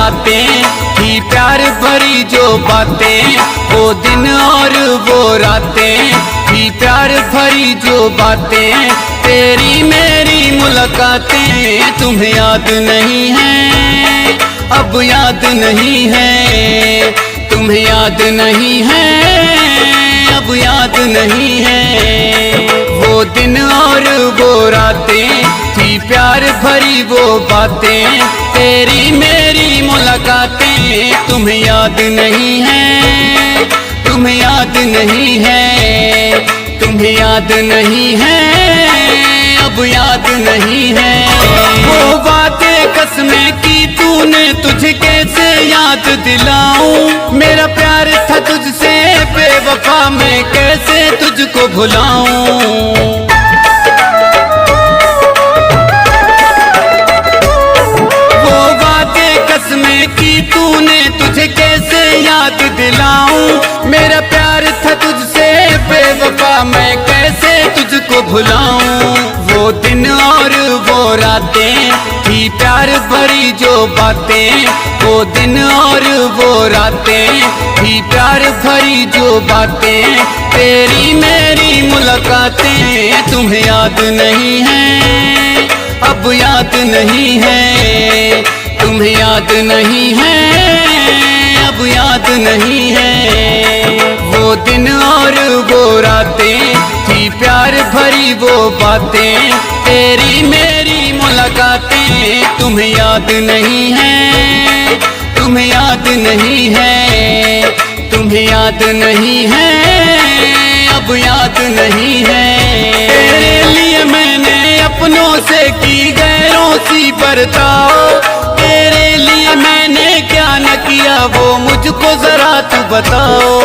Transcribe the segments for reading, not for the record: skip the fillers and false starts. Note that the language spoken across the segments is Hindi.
मुलाकातें थी प्यार भरी जो बातें, वो दिन और वो रातें थी प्यार भरी जो बातें। तेरी मेरी मुलाकातें तुम्हें याद नहीं है, अब याद नहीं है, तुम्हें याद नहीं है, अब याद नहीं है। वो दिन और वो रातें थी प्यार भरी वो बातें, तेरी मेरी मुलाकातें तुम्हें याद नहीं है, तुम्हें याद नहीं है, तुम्हें याद नहीं है, अब याद नहीं है। वो बातें कसमें की तूने, तुझे कैसे याद दिलाऊं, मेरा प्यार था तुझसे बेवफा, मैं कैसे तुझको भुलाऊं। वो बातें कसमें की तूने, तुझे कैसे याद दिलाऊं, मेरा प्यार था तुझसे बेवफा, मैं कैसे तुझको भुलाऊं। वो दिन और वो रातें थी प्यार भरी जो बातें, वो दिन और वो रातें थी प्यार भरी जो बातें। तेरी मेरी मुलाकातें तुम्हें याद नहीं है, अब याद नहीं है, तुम्हें याद नहीं है, अब याद नहीं है। वो दिन और वो रातें थी प्यार भरी वो बातें, तेरी मेरी मुलाकातें तुम्हें याद नहीं है, तुम्हें याद नहीं है, तुम्हें याद नहीं है, अब याद नहीं है। तेरे लिए मैंने अपनों से की गैरों सी बरताओ, तेरे लिए मैंने क्या न किया वो मुझको जरा तू बताओ।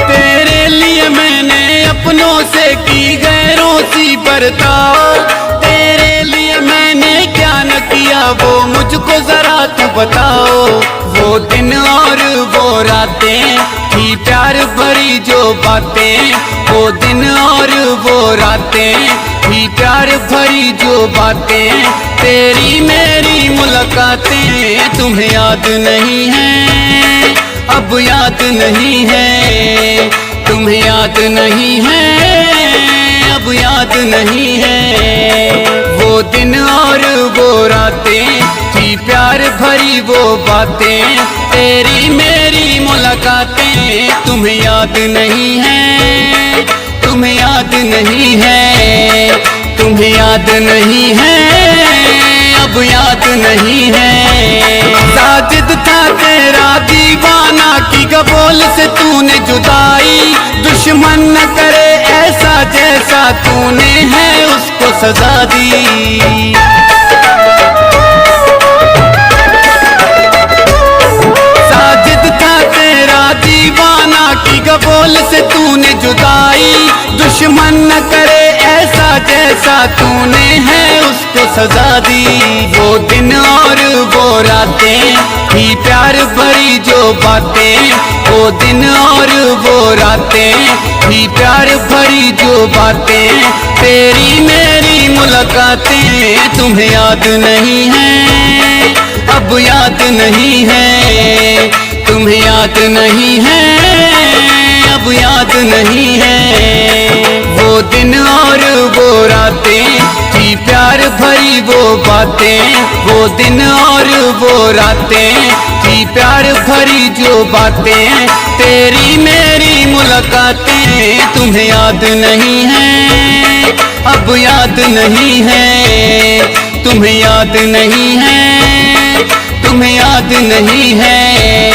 तेरे लिए मैंने अपनों से की गैरों सी बरताओ, तेरे लिए मैंने क्या न किया वो मुझको जरा तू बताओ। वो दिन और वो रातें थी प्यार भरी जो बातें, वो दिन और वो रातें थी प्यार भरी जो बातें। तेरी मेरी मुलाकातें तुम्हें याद नहीं है, अब याद नहीं है, तुम्हें याद नहीं है, अब याद नहीं है। वो दिन और वो रातें थी प्यार भरी वो बातें, तेरी मेरी मुलाकातें तुम्हें याद नहीं है, तुम्हें याद नहीं है, तुम्हें याद नहीं है, अब याद नहीं है। साजिद था तेरा दीवाना की कबोल से तूने जुदाई, दुश्मन न करे ऐसा जैसा तूने है उसको सजा दी। साजिद था तेरा दीवाना की कबोल से तूने जुदाई, दुश्मन न करे ऐसा जैसा तूने है उसको सजा दी। वो दिन और वो रातें थी प्यार भरी जो बातें, वो दिन और वो रातें थी प्यार भरी जो बातें। तेरी मेरी मुलाकातें तुम्हें याद नहीं है, अब याद नहीं है, तुम्हें याद नहीं है, अब याद नहीं है। वो दिन और वो रातें थी प्यार भरी वो बातें, वो दिन और वो रातें थी प्यार भरी जो बातें। तेरी मेरी मुलाकातें तुम्हें याद नहीं है, अब याद नहीं है, तुम्हें याद नहीं है, तुम्हें याद नहीं है।